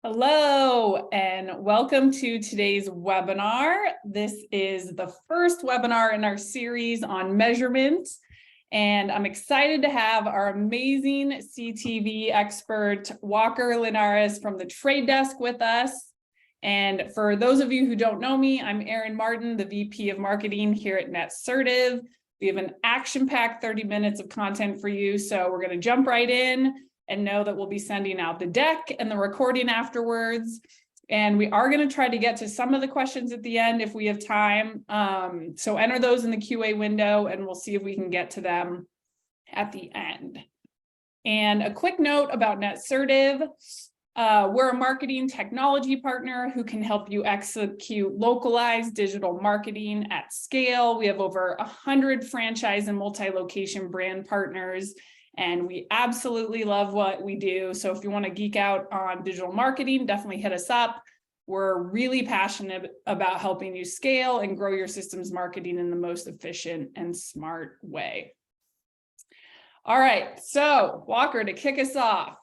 Hello, and welcome to today's webinar. This is the first webinar in our series on measurement, and I'm excited to have our amazing CTV expert, Walker Linares from the TradeDesk with us. And for those of you who don't know me, I'm Erin Martin, the VP of Marketing here at Netsertive. We have an action-packed 30 minutes of content for you, so we're going to jump right in and know that we'll be sending out the deck and the recording afterwards. And we are going to try to get to some of the questions at the end if we have time. So enter those in the QA window and we'll see if we can get to them at the end. And a quick note about Netsertive. We're a marketing technology partner who can help you execute localized digital marketing at scale. We have over 100 franchise and multi-location brand partners, and we absolutely love what we do. So if you want to geek out on digital marketing, definitely hit us up. We're really passionate about helping you scale and grow your systems marketing in the most efficient and smart way. All right, so Walker, to kick us off,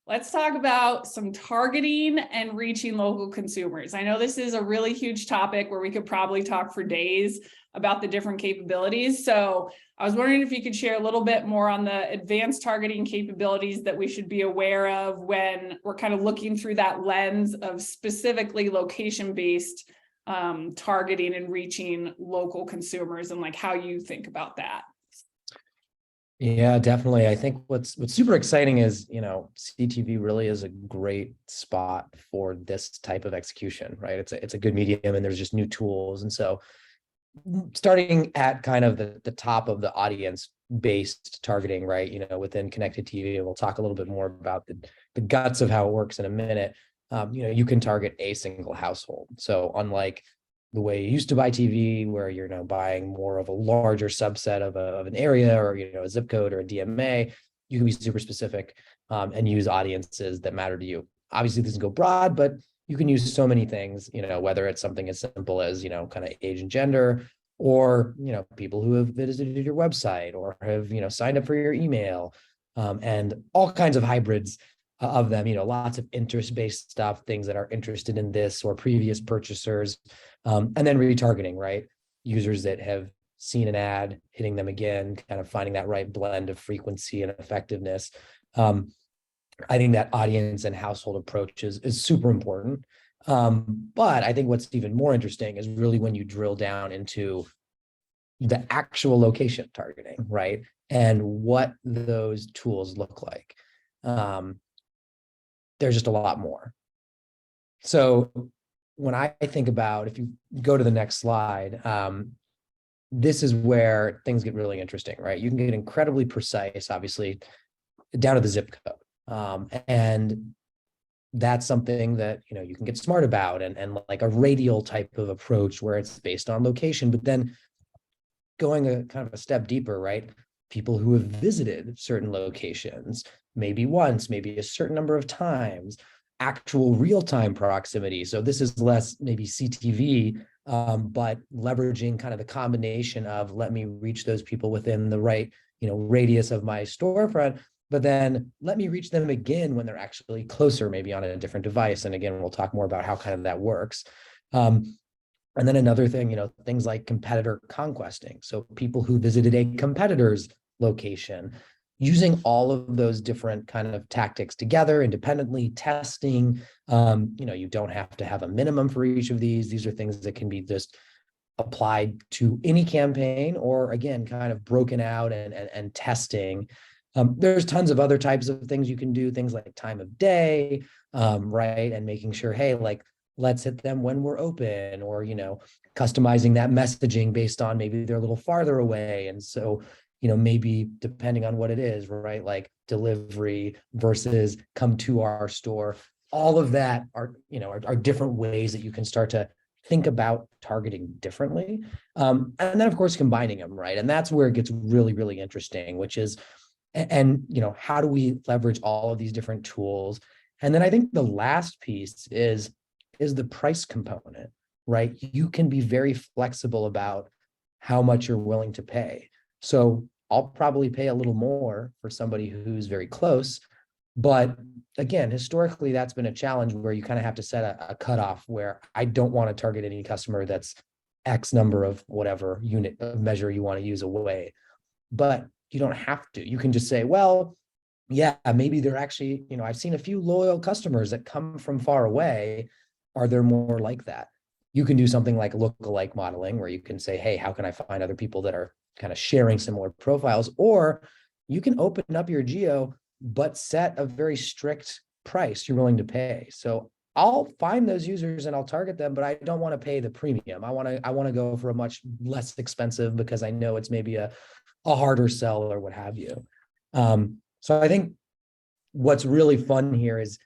let's talk about some targeting and reaching local consumers. I know this is a really huge topic where we could probably talk for days about the different capabilities. So I was wondering if you could share a little bit more on the advanced targeting capabilities that we should be aware of when we're kind of looking through that lens of specifically location-based targeting and reaching local consumers, and like how you think about that. Yeah, definitely. I think what's super exciting is, CTV really is a great spot for this type of execution, right? It's a good medium, and there's just new tools. And so starting at kind of the top of the audience-based targeting, right? Within connected TV, and we'll talk a little bit more about the guts of how it works in a minute. You can target a single household. So unlike the way you used to buy TV, where you're now buying more of a larger subset of an area, or a zip code or a DMA, you can be super specific and use audiences that matter to you. Obviously, this can go broad, but you can use so many things, whether it's something as simple as, kind of age and gender, or, people who have visited your website or have, signed up for your email, and all kinds of hybrids of them, lots of interest-based stuff, things that are interested in this or previous purchasers, and then retargeting, right? Users that have seen an ad, hitting them again, kind of finding that right blend of frequency and effectiveness. I think that audience and household approach is super important. But I think what's even more interesting is really when you drill down into the actual location targeting, right? And what those tools look like. There's just a lot more. So when I think about, if you go to the next slide, this is where things get really interesting, right? You can get incredibly precise, obviously, down to the zip code. And that's something that, you can get smart about, and like a radial type of approach where it's based on location, but then going a kind of a step deeper, right? People who have visited certain locations, maybe once, maybe a certain number of times, actual real-time proximity. So this is less maybe CTV, but leveraging kind of the combination of, let me reach those people within the right, radius of my storefront, but then let me reach them again when they're actually closer, maybe on a different device. And again, we'll talk more about how kind of that works. And then another thing, things like competitor conquesting. So people who visited a competitor's location, using all of those different kind of tactics together, independently testing. You don't have to have a minimum for each of these. These are things that can be just applied to any campaign, or again, kind of broken out and testing. There's tons of other types of things you can do, things like time of day, right? And making sure, hey, like, let's hit them when we're open, or, customizing that messaging based on maybe they're a little farther away. And so, maybe depending on what it is, right? Like delivery versus come to our store, all of that are different ways that you can start to think about targeting differently. And then of course, combining them, right? And that's where it gets really, really interesting, which is, and how do we leverage all of these different tools? And then I think the last piece is the price component, right? You can be very flexible about how much you're willing to pay. So I'll probably pay a little more for somebody who's very close, But again, historically, that's been a challenge where you kind of have to set a cutoff where I don't want to target any customer that's X number of whatever unit of measure you want to use away. But you don't have to. You can just say, well, yeah, maybe they're actually, I've seen a few loyal customers that come from far away. Are there more like that? You can do something like lookalike modeling where you can say, hey, how can I find other people that are kind of sharing similar profiles? Or you can open up your geo, but set a very strict price you're willing to pay. So I'll find those users and I'll target them, but I don't want to pay the premium. I want to go for a much less expensive because I know it's maybe a harder sell or what have you. So I think what's really fun here is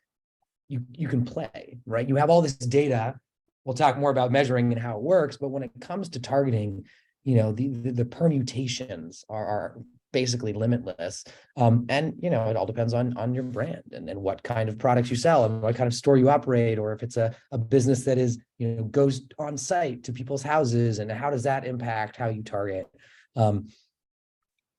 you can play, right? You have all this data. We'll talk more about measuring and how it works, but when it comes to targeting, the permutations are basically limitless. And it all depends on your brand and what kind of products you sell and what kind of store you operate, or if it's a business that is, goes on site to people's houses, and how does that impact how you target?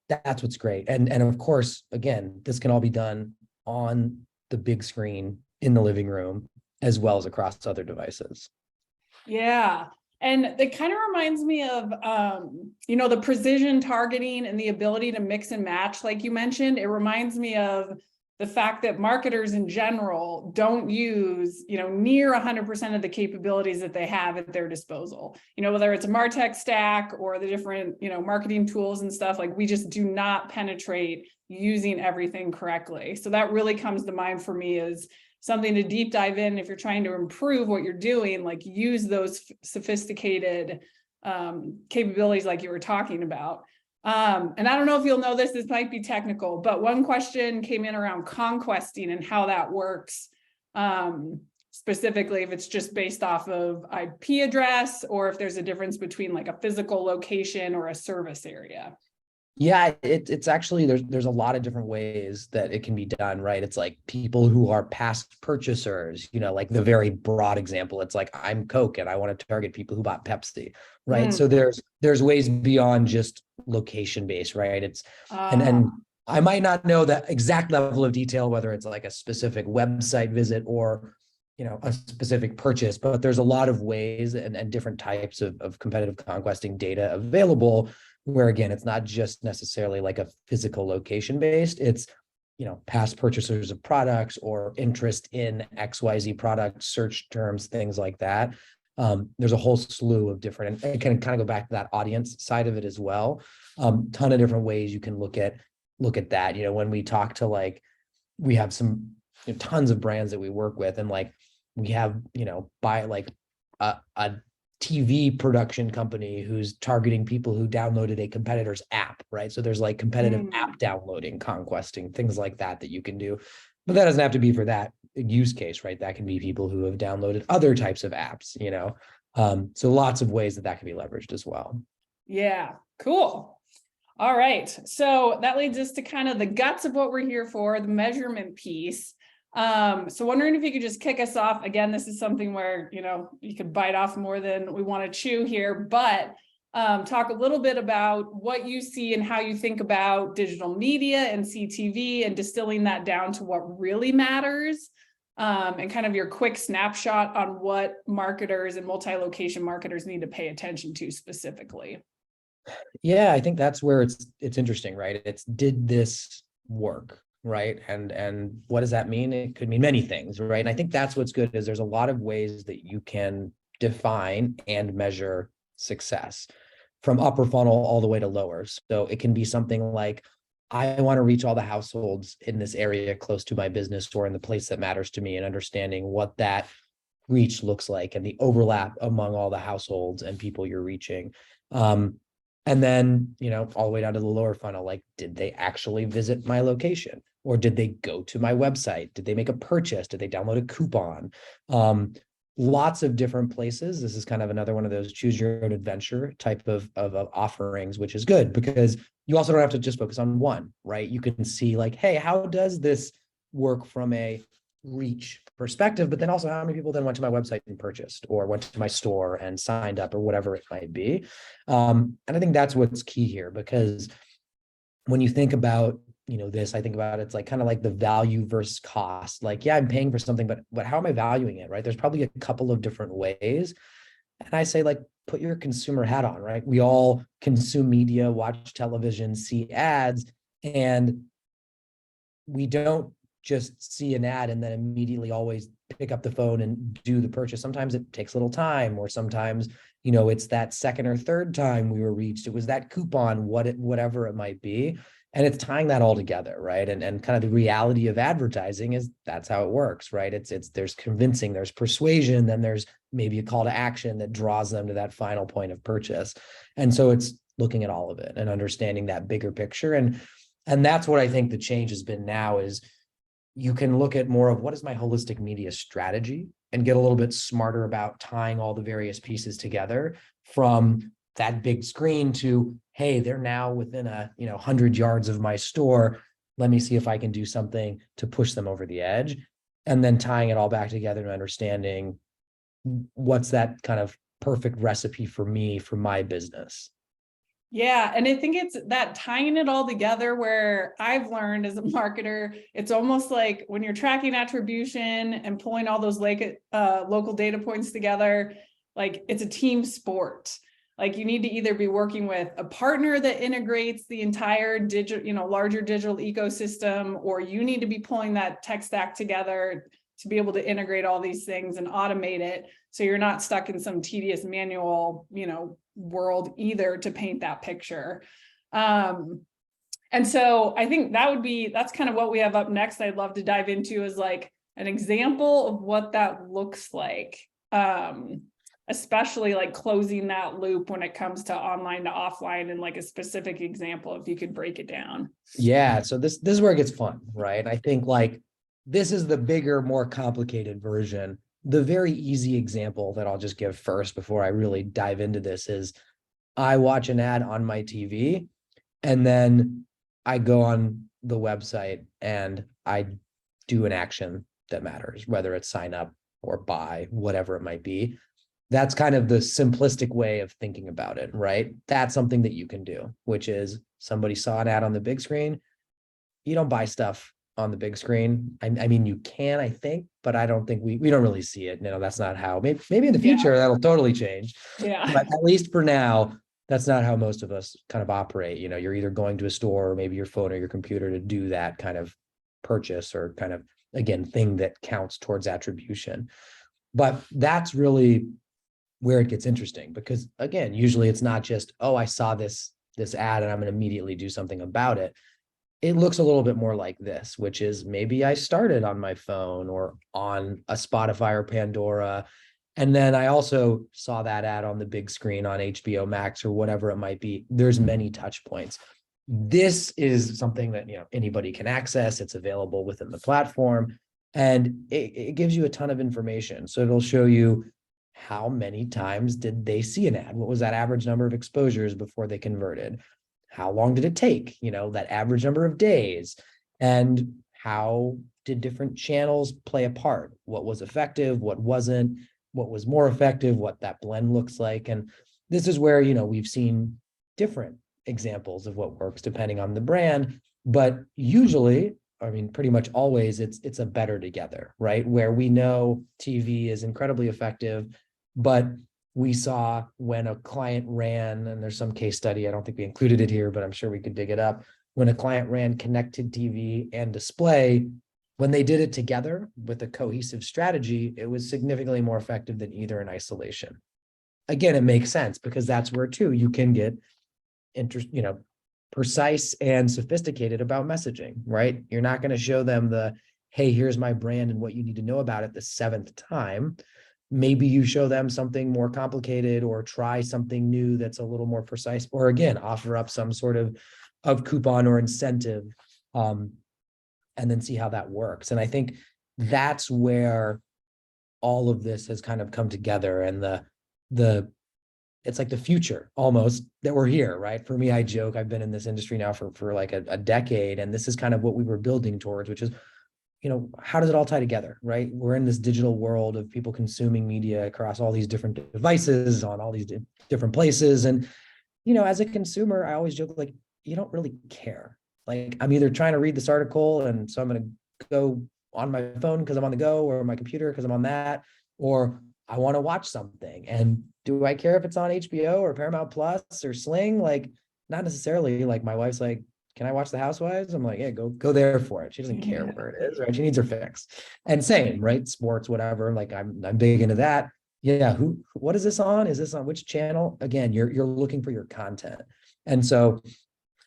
That's what's great. And of course, again, this can all be done on the big screen in the living room, as well as across other devices. Yeah. And it kind of reminds me of, the precision targeting and the ability to mix and match, like you mentioned. It reminds me of the fact that marketers in general don't use, near 100% of the capabilities that they have at their disposal. Whether it's a MarTech stack or the different, marketing tools and stuff, like we just do not penetrate using everything correctly. So that really comes to mind for me as something to deep dive in if you're trying to improve what you're doing, like use those sophisticated capabilities like you were talking about. And I don't know if you'll know this might be technical, but one question came in around conquesting and how that works. Specifically, if it's just based off of IP address, or if there's a difference between like a physical location or a service area. Yeah, it's actually, there's a lot of different ways that it can be done, right? It's like people who are past purchasers, like the very broad example, it's like I'm Coke and I want to target people who bought Pepsi, right? So there's ways beyond just location based, right? It's and I might not know the exact level of detail, whether it's like a specific website visit or a specific purchase, but there's a lot of ways and different types of competitive conquesting data available, where again, it's not just necessarily like a physical location based, it's, past purchasers of products or interest in XYZ products, search terms, things like that. There's a whole slew of different, and it can kind of go back to that audience side of it as well. Ton of different ways you can look at that. When we talk to we have some tons of brands that we work with, and we have, by a TV production company who's targeting people who downloaded a competitor's app, right? So there's competitive app downloading, conquesting, things like that you can do. But that doesn't have to be for that use case, right? That can be people who have downloaded other types of apps, so lots of ways that can be leveraged as well. Yeah, cool. All right. So that leads us to kind of the guts of what we're here for, the measurement piece. So wondering if you could just kick us off. Again, this is something where, you could bite off more than we want to chew here, but talk a little bit about what you see and how you think about digital media and CTV, and distilling that down to what really matters, and kind of your quick snapshot on what marketers and multi-location marketers need to pay attention to specifically. Yeah, I think that's where it's interesting, right? Did this work? Right. And what does that mean? It could mean many things, right? And I think that's what's good, is there's a lot of ways that you can define and measure success, from upper funnel all the way to lower. So it can be something like, I want to reach all the households in this area close to my business or in the place that matters to me, and understanding what that reach looks like and the overlap among all the households and people you're reaching. And then, all the way down to the lower funnel, did they actually visit my location? Or did they go to my website? Did they make a purchase? Did they download a coupon? Lots of different places. This is kind of another one of those choose your own adventure type of offerings, which is good because you also don't have to just focus on one, right? You can see hey, how does this work from a reach perspective, but then also how many people then went to my website and purchased, or went to my store and signed up, or whatever it might be. And I think that's what's key here, because when you think about this, I think about it's like kind of like the value versus cost. Like, yeah, I'm paying for something, but how am I valuing it, right? There's probably a couple of different ways. And I say, like, put your consumer hat on, right? We all consume media, watch television, see ads, and we don't just see an ad and then immediately always pick up the phone and do the purchase. Sometimes it takes a little time, or sometimes, it's that second or third time we were reached. It was that coupon, whatever it might be. And it's tying that all together, right? And kind of the reality of advertising is that's how it works, right? It's there's convincing, there's persuasion, then there's maybe a call to action that draws them to that final point of purchase. And so it's looking at all of it and understanding that bigger picture. And that's what I think the change has been now is you can look at more of what is my holistic media strategy and get a little bit smarter about tying all the various pieces together, from that big screen to, hey, they're now within 100 yards of my store. Let me see if I can do something to push them over the edge. And then tying it all back together and understanding what's that kind of perfect recipe for me, for my business. Yeah. And I think it's that tying it all together where I've learned as a marketer, it's almost like when you're tracking attribution and pulling all those local data points together, like it's a team sport. Like you need to either be working with a partner that integrates the entire digital, larger digital ecosystem, or you need to be pulling that tech stack together to be able to integrate all these things and automate it. So you're not stuck in some tedious manual, world either to paint that picture. And so I think that's kind of what we have up next. I'd love to dive into is like an example of what that looks like. Especially like closing that loop when it comes to online to offline, and like a specific example, if you could break it down. Yeah. So this is where it gets fun, right? I think like this is the bigger, more complicated version. The very easy example that I'll just give first before I really dive into this is I watch an ad on my TV and then I go on the website and I do an action that matters, whether it's sign up or buy, whatever it might be. That's kind of the simplistic way of thinking about it, right? That's something that you can do, which is somebody saw an ad on the big screen. You don't buy stuff on the big screen. I mean, you can, I think, but I don't think we don't really see it. That's not how, maybe in the future that'll totally change. Yeah. But at least for now, that's not how most of us kind of operate. You're either going to a store or maybe your phone or your computer to do that kind of purchase or kind of, again, thing that counts towards attribution. But that's really where it gets interesting, because again, usually it's not just, oh, I saw this ad and I'm going to immediately do something about it. It looks a little bit more like this, which is maybe I started on my phone or on a Spotify or Pandora, and then I also saw that ad on the big screen on HBO Max or whatever it might be. There's many touch points. This is something that anybody can access. It's available within the platform, and it gives you a ton of information. So it'll show you how many times did they see an ad? What was that average number of exposures before they converted? How long did it take? That average number of days. And how did different channels play a part? What was effective? What wasn't? What was more effective? What that blend looks like? And this is where, we've seen different examples of what works depending on the brand. But usually, I mean, pretty much always, it's a better together, right? Where we know TV is incredibly effective, but we saw when a client ran, and there's some case study, I don't think we included it here, but I'm sure we could dig it up. When a client ran connected TV and display, when they did it together with a cohesive strategy, it was significantly more effective than either in isolation. Again, it makes sense because that's where too, you can get precise and sophisticated about messaging, right? You're not going to show them hey, here's my brand and what you need to know about it the seventh time. Maybe you show them something more complicated or try something new that's a little more precise, or again, offer up some sort of coupon or incentive, and then see how that works. And I think that's where all of this has kind of come together, and it's like the future almost that we're here, right? For me, I joke, I've been in this industry now for like a decade, and this is kind of what we were building towards, which is, how does it all tie together, right? We're in this digital world of people consuming media across all these different devices on all these different places. And, as a consumer, I always joke, like, you don't really care. Like I'm either trying to read this article and so I'm going to go on my phone because I'm on the go, or my computer because I'm on that, or I want to watch something. And do I care if it's on HBO or Paramount Plus or Sling? Like, not necessarily. Like my wife's like, can I watch The Housewives? I'm like, yeah, go there for it. She doesn't care where it is, right? She needs her fix. And same, right? Sports, whatever. Like I'm big into that. Yeah, what is this on? Is this on which channel? Again, you're looking for your content. And so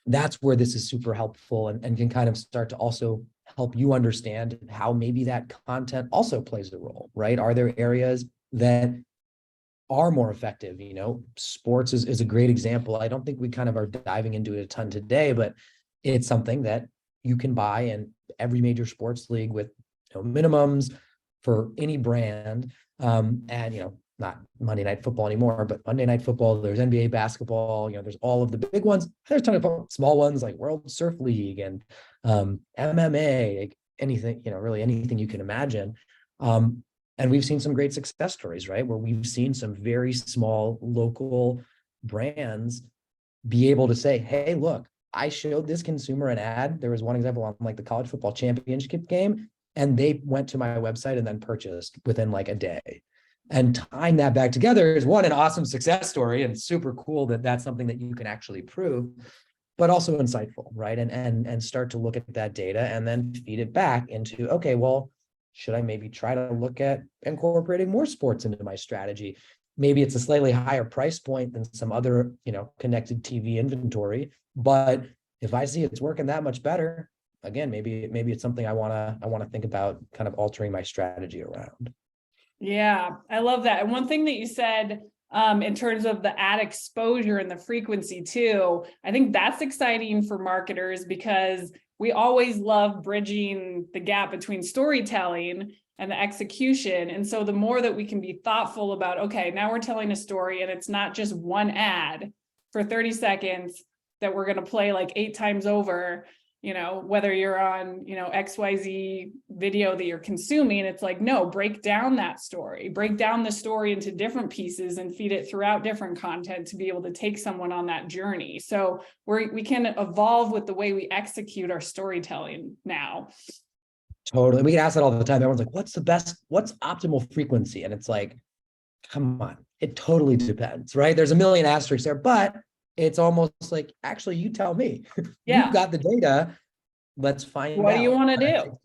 that's where this is super helpful and can kind of start to also help you understand how maybe that content also plays a role, right? Are there areas that are more effective? You know, sports is a great example. I don't think we kind of are diving into it a ton today, but it's something that you can buy in every major sports league with minimums for any brand. And not Monday Night Football anymore, but Monday Night Football, there's NBA basketball, there's all of the big ones. There's a ton of small ones like World Surf League and MMA, like anything, really anything you can imagine. And we've seen some great success stories, right? Where we've seen some very small local brands be able to say, hey, look, I showed this consumer an ad. There was one example on like the college football championship game, and they went to my website and then purchased within like a day. And tying that back together is an awesome success story and super cool that that's something that you can actually prove, but also insightful, right? And start to look at that data and then feed it back into, okay, well, should I maybe try to look at incorporating more sports into my strategy? Maybe it's a slightly higher price point than some other, connected TV inventory, but if I see it's working that much better, again, maybe it's something I want to think about kind of altering my strategy around. Yeah, I love that. And one thing that you said in terms of the ad exposure and the frequency too, I think that's exciting for marketers because we always love bridging the gap between storytelling and the execution. And so the more that we can be thoughtful about, okay, now we're telling a story and it's not just one ad for 30 seconds that we're going to play like 8 times over, whether you're on, XYZ video that you're consuming, it's like, no, break down that story, break down the story into different pieces and feed it throughout different content to be able to take someone on that journey. So we can evolve with the way we execute our storytelling now. Totally. We get asked that all the time. Everyone's like, what's optimal frequency? And it's like, come on, it totally depends, right? There's a million asterisks there, but it's almost like, actually, you tell me. Yeah. You've got the data. Let's find out. What do you want to do?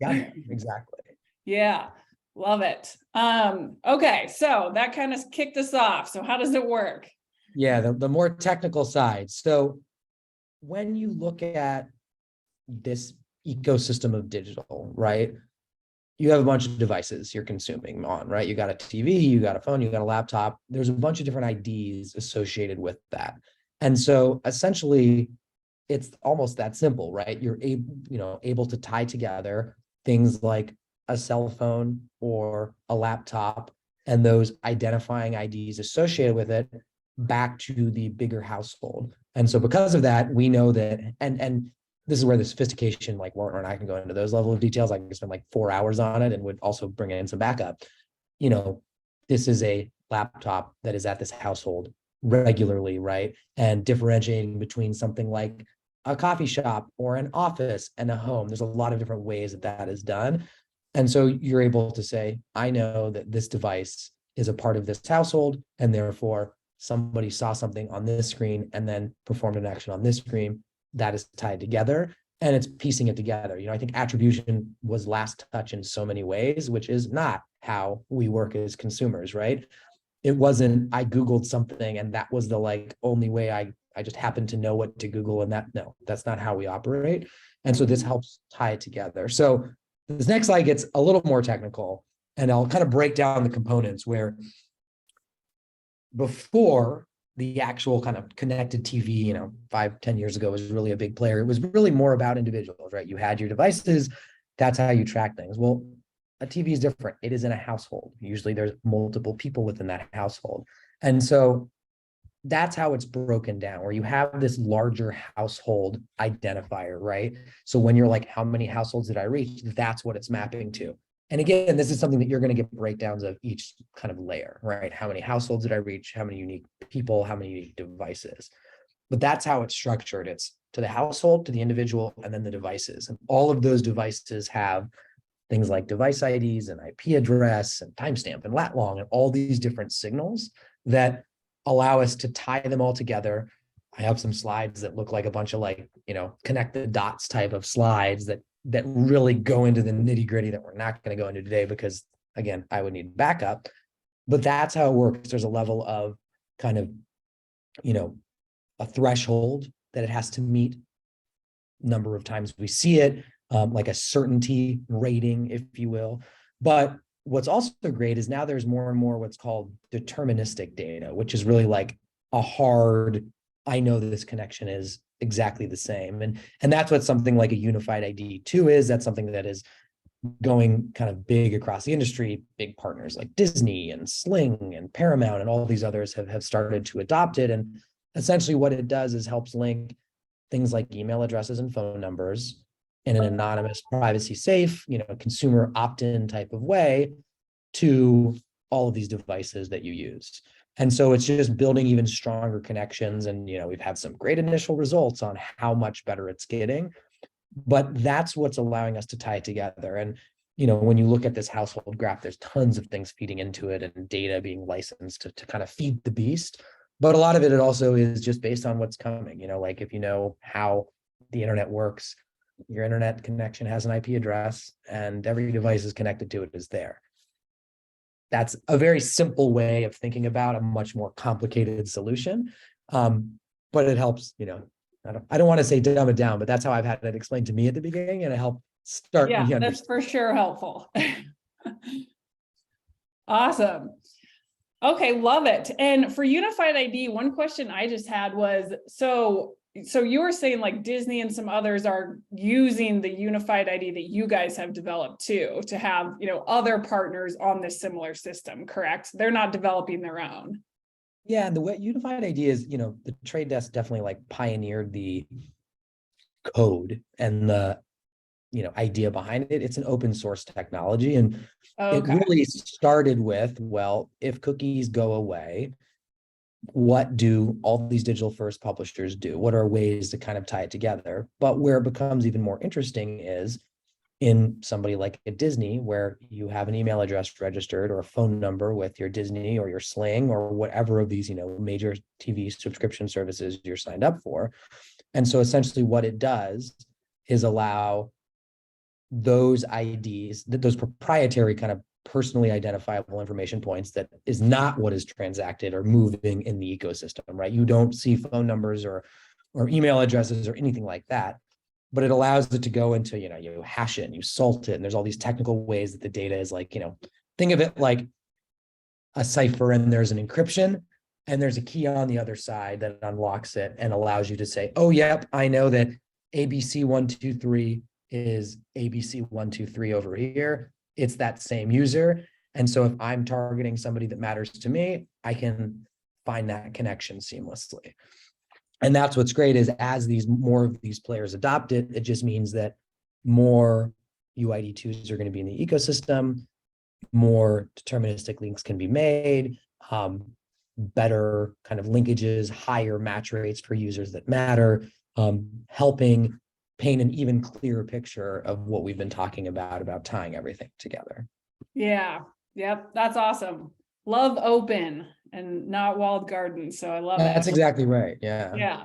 Exactly. Yeah, love it. Okay, so that kind of kicked us off. So how does it work? Yeah, the more technical side. So when you look at this ecosystem of digital, right? You have a bunch of devices you're consuming on, right? You got a TV, you got a phone, you got a laptop. There's a bunch of different IDs associated with that. And so essentially it's almost that simple, right? You're able to tie together things like a cell phone or a laptop and those identifying IDs associated with it back to the bigger household. And so because of that, we know that, and this is where the sophistication, like Warren and I can go into those level of details. I can spend like 4 hours on it and would also bring in some backup. This is a laptop that is at this household regularly, right? And differentiating between something like a coffee shop or an office and a home. There's a lot of different ways that is done. And so you're able to say, I know that this device is a part of this household, and therefore somebody saw something on this screen and then performed an action on this screen that is tied together, and it's piecing it together. I think attribution was last touch in so many ways, which is not how we work as consumers, right? It wasn't, I Googled something and that was the only way I just happened to know what to Google, and that's not how we operate. And so this helps tie it together. So this next slide gets a little more technical, and I'll kind of break down the components where before the actual kind of connected TV, 5-10 years ago was really a big player. It was really more about individuals, right? You had your devices, that's how you track things. Well, a TV is different. It is in a household. Usually there's multiple people within that household. And so that's how it's broken down, where you have this larger household identifier, right? So when you're like, how many households did I reach? That's what it's mapping to. And again, this is something that you're going to get breakdowns of each kind of layer, right? How many households did I reach? How many unique people? How many unique devices? But that's how it's structured. It's to the household, to the individual, and then the devices. And all of those devices have things like device IDs and IP address and timestamp and lat long and all these different signals that allow us to tie them all together. I have some slides that look like a bunch of like, connect the dots type of slides that really go into the nitty gritty that we're not going to go into today because, again, I would need backup. But that's how it works. There's a level of kind of, a threshold that it has to meet, number of times we see it, like a certainty rating, if you will. But what's also great is now there's more and more what's called deterministic data, which is really like a hard, I know that this connection is exactly the same. And that's what something like a unified ID 2 is. That's something that is going kind of big across the industry. Big partners like Disney and Sling and Paramount and all these others have started to adopt it. And essentially what it does is helps link things like email addresses and phone numbers in an anonymous, privacy safe, consumer opt-in type of way to all of these devices that you use. And so it's just building even stronger connections. And, we've had some great initial results on how much better it's getting, but that's what's allowing us to tie it together. And, when you look at this household graph, there's tons of things feeding into it and data being licensed to kind of feed the beast. But a lot of it also is just based on what's coming, like if you know how the internet works, your internet connection has an IP address and every device is connected to it is there. That's a very simple way of thinking about a much more complicated solution. But it helps, I don't want to say dumb it down, but that's how I've had it explained to me at the beginning, and it helped start me understanding. That's for sure helpful. Awesome. Okay, love it. And for unified ID, one question I just had was, so you were saying like Disney and some others are using the unified ID that you guys have developed too, to have, other partners on this similar system, correct? They're not developing their own. Yeah, and the way unified ID is, the TradeDesk definitely like pioneered the code and the, idea behind it. It's an open source technology. And it really started with, well, if cookies go away, what do all these digital first publishers do? What are ways to kind of tie it together? But where it becomes even more interesting is in somebody like a Disney, where you have an email address registered or a phone number with your Disney or your Sling or whatever of these, major TV subscription services you're signed up for. And so essentially what it does is allow those IDs, those proprietary kind of personally identifiable information points that is not what is transacted or moving in the ecosystem, right? You don't see phone numbers or email addresses or anything like that, but it allows it to go into, you hash it and you salt it. And there's all these technical ways that the data is like, think of it like a cipher and there's an encryption and there's a key on the other side that unlocks it and allows you to say, oh, yep, I know that ABC123 is ABC123 over here. It's that same user. And so if I'm targeting somebody that matters to me, I can find that connection seamlessly. And that's what's great is as more of these players adopt it, it just means that more UID2s are going to be in the ecosystem, more deterministic links can be made, better kind of linkages, higher match rates for users that matter, helping paint an even clearer picture of what we've been talking about tying everything together. Yeah. Yep. That's awesome. Love open and not walled gardens. So I love it. That's exactly right. Yeah. Yeah.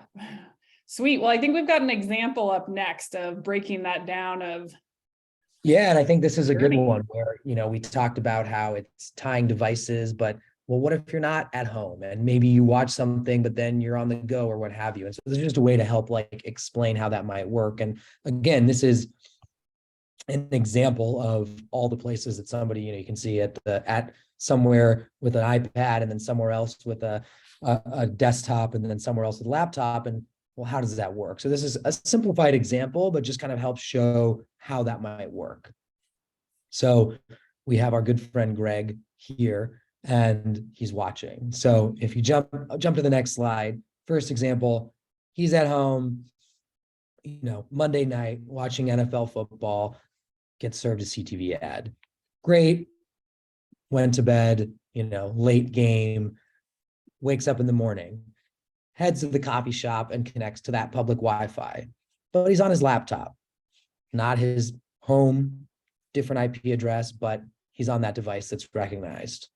Sweet. Well, I think we've got an example up next of breaking that down of. Yeah. And I think this is a good one where, we talked about how it's tying devices, but well, what if you're not at home and maybe you watch something, but then you're on the go or what have you? And so there's just a way to help like explain how that might work. And again, this is an example of all the places that somebody, you can see at somewhere with an iPad and then somewhere else with a desktop and then somewhere else with a laptop. And well, how does that work? So this is a simplified example, but just kind of helps show how that might work. So we have our good friend Greg here and he's watching. So if you jump to the next slide, first example, he's at home, Monday night watching NFL football, gets served a CTV ad. Great. Went to bed, late game, wakes up in the morning, heads to the coffee shop and connects to that public Wi-Fi, but he's on his laptop, not his home, different IP address, but he's on that device that's recognized.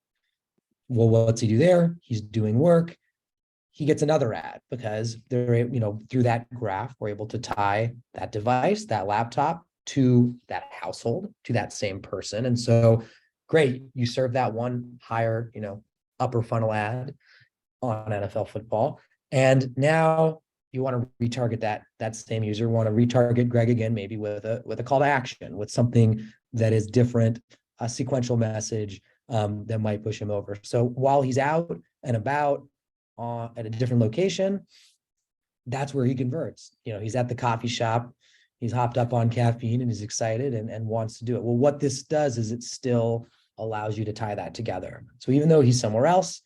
Well, what's he do there? He's doing work. He gets another ad because they're, through that graph, we're able to tie that device, that laptop to that household, to that same person. And so, great, you serve that one higher, upper funnel ad on NFL football. And now you want to retarget that same user, want to retarget Greg again, maybe with a call to action, with something that is different, a sequential message that might push him over. So while he's out and about at a different location, that's where he converts. He's at the coffee shop, he's hopped up on caffeine and he's excited and wants to do it. Well, what this does is it still allows you to tie that together. So even though he's somewhere else,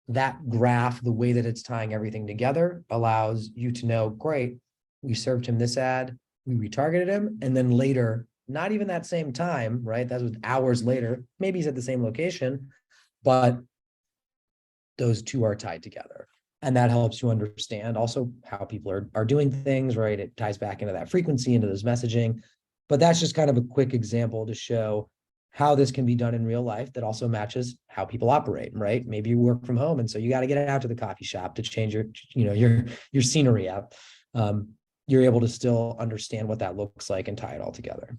that graph, the way that it's tying everything together, allows you to know, great, we served him this ad, we retargeted him, and then later, not even that same time, right? That was hours later, maybe he's at the same location, but those two are tied together. And that helps you understand also how people are doing things, right? It ties back into that frequency, into those messaging. But that's just kind of a quick example to show how this can be done in real life that also matches how people operate, right? Maybe you work from home, and so you got to get out to the coffee shop to change your scenery up. You're able to still understand what that looks like and tie it all together.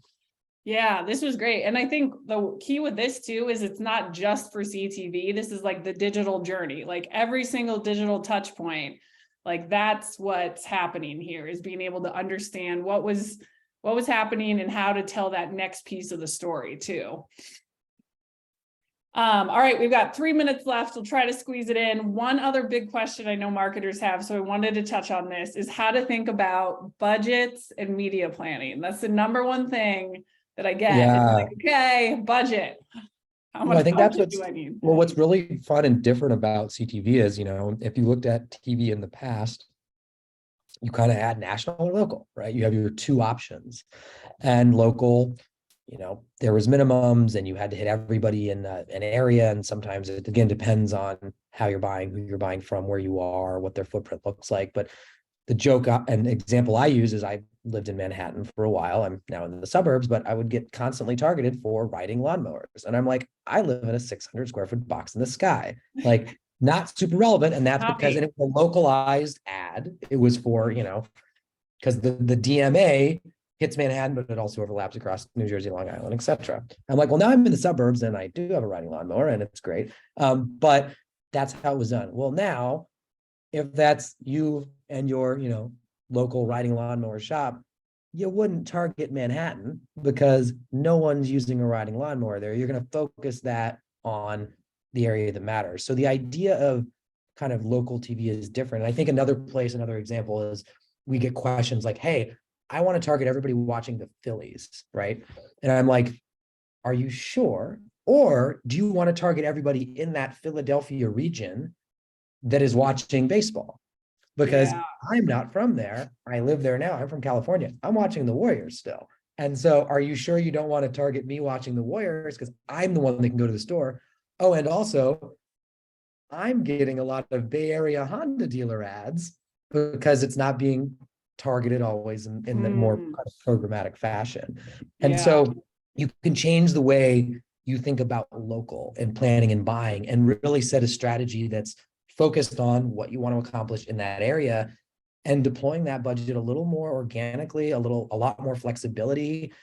Yeah, this was great. And I think the key with this too is it's not just for CTV. This is like the digital journey, like every single digital touch point. Like that's what's happening here, is being able to understand what was happening and how to tell that next piece of the story too. All right, we've got 3 minutes left. We'll try to squeeze it in. One other big question I know marketers have, so I wanted to touch on this, is how to think about budgets and media planning. That's the number one thing that I get. Yeah. It's like, okay, budget. How much I think that's budget do I need? what's really fun and different about CTV is, if you looked at TV in the past, you kind of had national or local, right? You have your two options, and local, there was minimums and you had to hit everybody in an area. And sometimes it again depends on how you're buying, who you're buying from, where you are, what their footprint looks like. But the joke and example I use is I lived in Manhattan for a while. I'm now in the suburbs, but I would get constantly targeted for riding lawnmowers. And I'm like, I live in a 600 square foot box in the sky. Like, not super relevant. And that's because it was a localized ad. It was for, because the DMA hits Manhattan, but it also overlaps across New Jersey, Long Island, et cetera. I'm like, well, now I'm in the suburbs and I do have a riding lawnmower and it's great. But that's how it was done. Well, now, if that's you and your, local riding lawnmower shop, you wouldn't target Manhattan because no one's using a riding lawnmower there. You're going to focus that on the area that matters. So the idea of kind of local TV is different. And I think another example is we get questions like, hey, I want to target everybody watching the Phillies, right? And I'm like, are you sure? Or do you want to target everybody in that Philadelphia region that is watching baseball? Because I'm not from there. I live there now. I'm from California. I'm watching the Warriors still. And so are you sure you don't want to target me watching the Warriors? Because I'm the one that can go to the store. Oh, and also I'm getting a lot of Bay Area Honda dealer ads because it's not being targeted always in the more kind of programmatic fashion. And so you can change the way you think about local and planning and buying and really set a strategy that's focused on what you want to accomplish in that area and deploying that budget a little more organically, a lot more flexibility,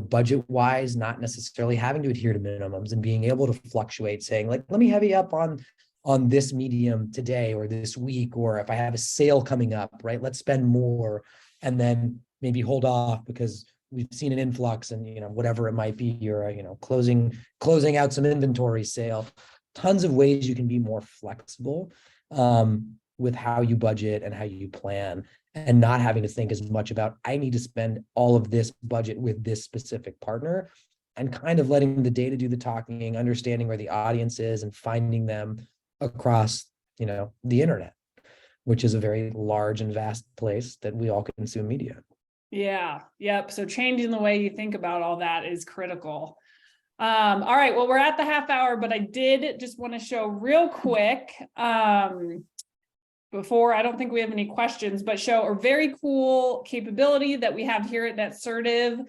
budget wise, not necessarily having to adhere to minimums and being able to fluctuate, saying like, let me heavy up on this medium today or this week, or if I have a sale coming up, right, let's spend more and then maybe hold off because we've seen an influx and, whatever it might be, you're, closing out some inventory sale. Tons of ways you can be more flexible with how you budget and how you plan, and not having to think as much about, I need to spend all of this budget with this specific partner, and kind of letting the data do the talking, understanding where the audience is and finding them across, the internet, which is a very large and vast place that we all consume media. Yeah. Yep. So changing the way you think about all that is critical. All right, well, we're at the half hour, but I did just want to show real quick. before. I don't think we have any questions, but show a very cool capability that we have here at Netsertive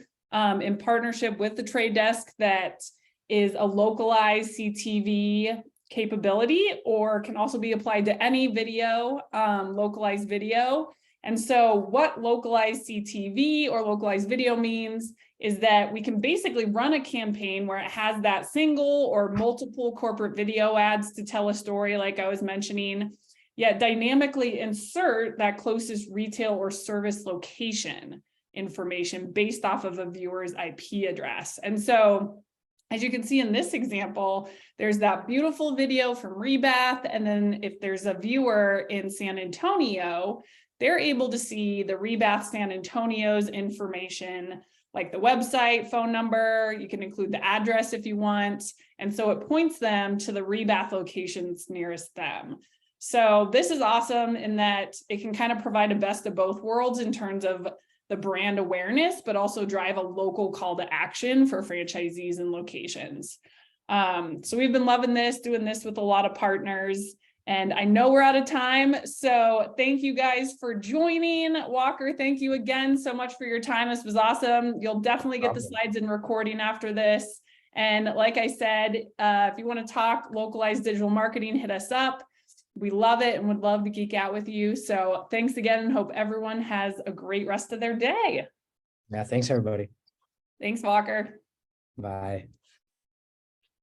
in partnership with the TradeDesk that is a localized CTV capability, or can also be applied to any video, localized video. And so what localized CTV or localized video means is that we can basically run a campaign where it has that single or multiple corporate video ads to tell a story, like I was mentioning, yet dynamically insert that closest retail or service location information based off of a viewer's IP address. And so, as you can see in this example, there's that beautiful video from Rebath. And then if there's a viewer in San Antonio, they're able to see the Rebath San Antonio's information, like the website, phone number. You can include the address if you want. And so it points them to the Rebath locations nearest them. So this is awesome in that it can kind of provide a best of both worlds in terms of the brand awareness, but also drive a local call to action for franchisees and locations. So we've been loving this, doing this with a lot of partners, and I know we're out of time. So thank you guys for joining. Walker, thank you again so much for your time. This was awesome. You'll definitely get the slides and recording after this. And like I said, if you want to talk localized digital marketing, hit us up. We love it and would love to geek out with you. So thanks again, and hope everyone has a great rest of their day. Yeah, thanks everybody. Thanks, Walker. Bye.